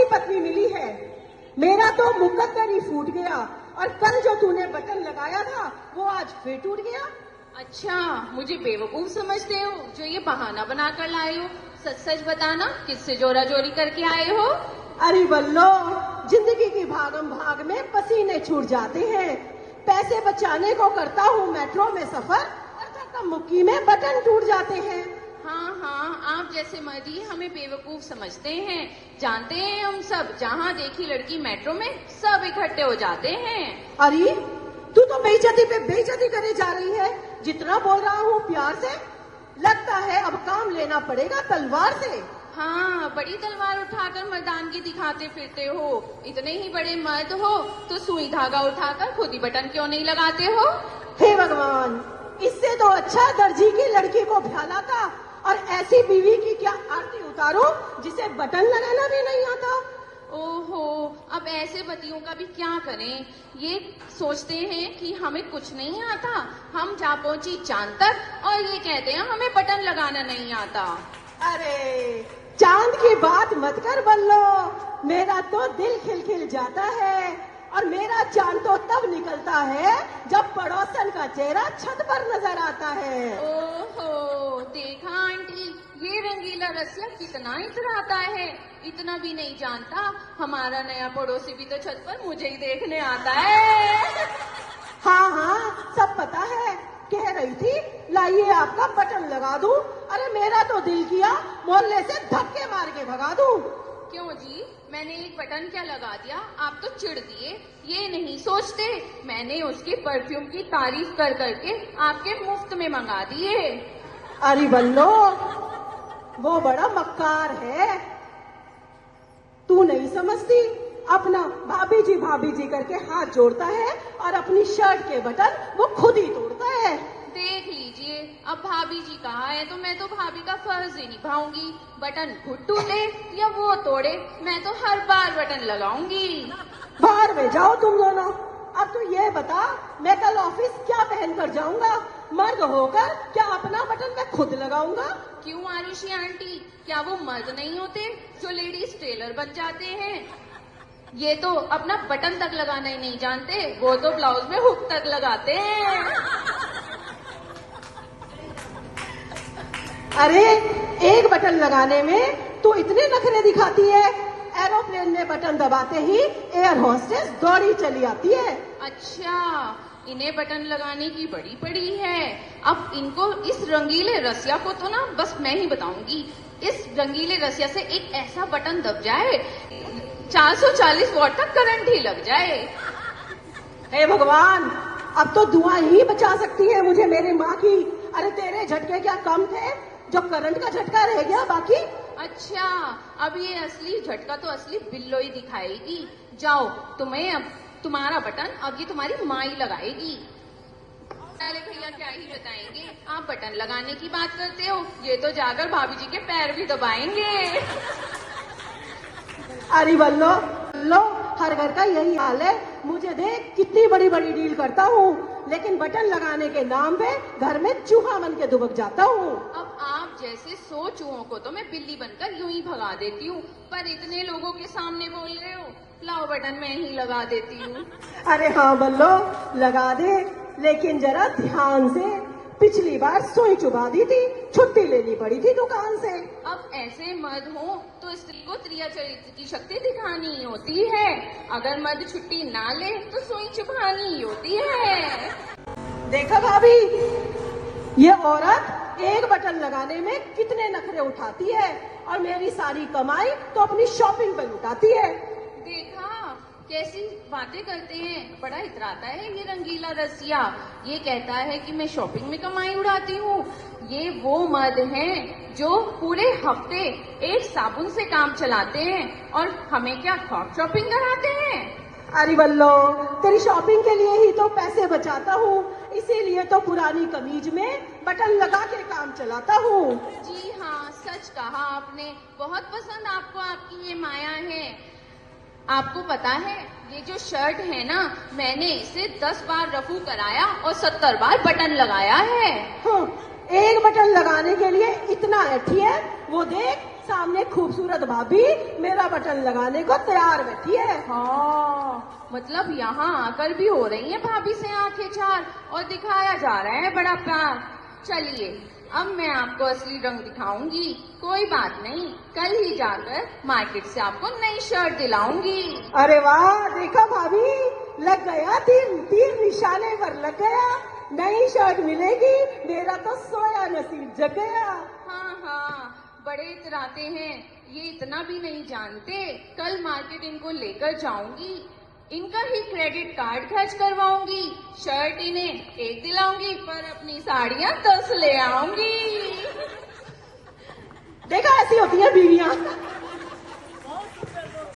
सी पत्नी मिली है। मेरा तो मुकद्दर ही फूट गया, और कल जो तूने बटन लगाया था वो आज फिर टूट गया। अच्छा, मुझे बेवकूफ समझते हो जो ये बहाना बना कर लाए हो? सच सच बताना, किससे जोरा जोरी करके आए हो? अरे बल्लो, जिंदगी की भागम भाग में पसीने छूट जाते हैं। पैसे बचाने को करता हूँ मेट्रो में सफर, और धक्का मुक्की में बटन टूट जाते हैं। हाँ हाँ, आप जैसे मर्दी हमें बेवकूफ समझते हैं। जानते हैं हम सब, जहाँ देखी लड़की मेट्रो में सब इकट्ठे हो जाते हैं। अरे तू तो बेइज्जती पे बेइज्जती करे जा रही है। जितना बोल रहा हूँ प्यार से, लगता है अब काम लेना पड़ेगा तलवार से। हाँ, बड़ी तलवार उठाकर मर्दानगी दिखाते फिरते हो। इतने ही बड़े मर्द हो तो सुई धागा उठाकर खुद ही बटन क्यों नहीं लगाते हो? हे भगवान, इससे तो अच्छा दर्जी की लड़की को ब्याला था, और ऐसी बीवी की क्या आरती उतारो जिसे बटन लगाना भी नहीं आता। ओहो, अब ऐसे पतियों का भी क्या करें? ये सोचते हैं कि हमें कुछ नहीं आता, हम जा पहुंची चांद तक, और ये कहते हैं हमें बटन लगाना नहीं आता। अरे चांद की बात मत कर बल्लो, मेरा तो दिल खिलखिल जाता है। और मेरा चांद तो तब निकलता है जब पड़ोसन का चेहरा छत पर नजर आता है। ओहो, देखा आंटी, ये रंगीला रसिया कितना इतराता है। इतना भी नहीं जानता, हमारा नया पड़ोसी भी तो छत पर मुझे ही देखने आता है। हाँ हाँ, सब पता है। कह रही थी लाइए आपका बटन लगा दूं। अरे मेरा तो दिल किया मोहल्ले से धक्के मार के भगा दूं। क्यों जी, मैंने एक बटन क्या लगा दिया, आप तो चिढ़ दिए। ये नहीं सोचते मैंने उसके परफ्यूम की तारीफ कर करके आपके मुफ्त में मंगा दिए। अरे बल्लो, वो बड़ा मक्कार है। तू नहीं समझती, अपना भाभी जी करके हाथ जोड़ता है, और अपनी शर्ट के बटन वो खुद ही तोड़ता है। देख लीजिए, अब भाभी जी कहा है तो मैं तो भाभी का फर्ज ही निभाऊंगी। बटन खुद टूटे या वो तोड़े, मैं तो हर बार बटन लगाऊंगी। बाहर में जाओ तुम दोनों। अब तू ये बता, मैं कल ऑफिस क्या पहन कर जाऊंगा? मर्द होकर क्या अपना बटन मैं खुद लगाऊंगा? क्यों आरुषि आंटी, क्या वो मर्द नहीं होते जो लेडीज टेलर बन जाते हैं? ये तो अपना बटन तक लगाना ही नहीं जानते, वो तो ब्लाउज में हुक तक लगाते हैं। अरे एक बटन लगाने में तू इतने नखरे दिखाती है, एरोप्लेन में बटन दबाते ही एयर होस्टेस दौड़ी चली आती है। अच्छा, इन्हें बटन लगाने की बड़ी पड़ी है। अब इनको इस रंगीले रसिया को तो ना बस मैं ही बताऊंगी। इस रंगीले रसिया से एक ऐसा बटन दब जाए 440 वॉट तक करंट ही लग जाए। हे भगवान, अब तो दुआ ही बचा सकती है मुझे मेरी माँ की। अरे तेरे झटके क्या कम थे जो करंट का झटका रह गया बाकी? अच्छा, अब ये असली झटका तो असली बिल्लो ही दिखाएगी। जाओ, तुम्हें अब तुम्हारा बटन अब ये तुम्हारी माँ ही लगाएगी। अरे भैया क्या ही बताएंगे, आप बटन लगाने की बात करते हो, ये तो जाकर भाभी जी के पैर भी दबाएंगे। अरे बल्लो लो, हर घर का यही हाल है। मुझे देख कितनी बड़ी बड़ी डील करता हूँ, लेकिन बटन लगाने के नाम पे घर में चूहा बन के दुबक जाता हूँ। अब आप जैसे 100 चूहों को तो मैं बिल्ली बनकर यूं ही भगा देती हूँ, पर इतने लोगों के सामने बोल रहे हो, लाओ बटन मैं ही लगा देती हूँ। अरे हाँ बल्लो, लगा दे, लेकिन जरा ध्यान से। पिछली बार सुई चुबा दी थी, छुट्टी लेनी पड़ी थी दुकान से। अब ऐसे मर्द हो तो स्त्री को त्रिया चरित्र की शक्ति दिखानी ही होती है। अगर मर्द छुट्टी ना ले तो सुई चुभानी ही होती है। देखा भाभी, ये औरत एक बटन लगाने में कितने नखरे उठाती है, और मेरी सारी कमाई तो अपनी शॉपिंग पर लुटाती है। देखा कैसी बातें करते हैं, बड़ा इतराता है ये रंगीला रसिया। ये कहता है कि मैं शॉपिंग में कमाई उड़ाती हूँ। ये वो मर्द हैं जो पूरे हफ्ते एक साबुन से काम चलाते हैं, और हमें क्या थॉट शॉपिंग कराते हैं। अरे बल्लो, तेरी शॉपिंग के लिए ही तो पैसे बचाता हूँ, इसीलिए तो पुरानी कमीज में बटन लगा के काम चलाता हूँ। जी हाँ, सच कहा आपने, बहुत पसंद आपको आपकी ये माया है। आपको पता है ये जो शर्ट है ना, मैंने इसे 10 बार रफू कराया और 70 बार बटन लगाया है। हाँ, एक बटन लगाने के लिए इतना ऐठी है, वो देख सामने खूबसूरत भाभी मेरा बटन लगाने को तैयार बैठी है। हाँ, मतलब यहाँ आकर भी हो रही है भाभी से आंखें चार और दिखाया जा रहा है बड़ा प्यार। चलिए अब मैं आपको असली रंग दिखाऊंगी। कोई बात नहीं, कल ही जाकर मार्केट से आपको नई शर्ट दिलाऊंगी। अरे वाह, देखा भाभी, लग गया तीर निशाने पर लग गया। नई शर्ट मिलेगी, मेरा तो सोया नसीब जग गया। हाँ हाँ, बड़े इतराते हैं, ये इतना भी नहीं जानते। कल मार्केट इनको लेकर जाऊंगी, इनका ही क्रेडिट कार्ड खर्च करवाऊंगी। शर्ट इन्हें एक दिलाऊंगी, पर अपनी साड़ियां 10 ले आऊंगी। देखा, ऐसी होती है बीवियां।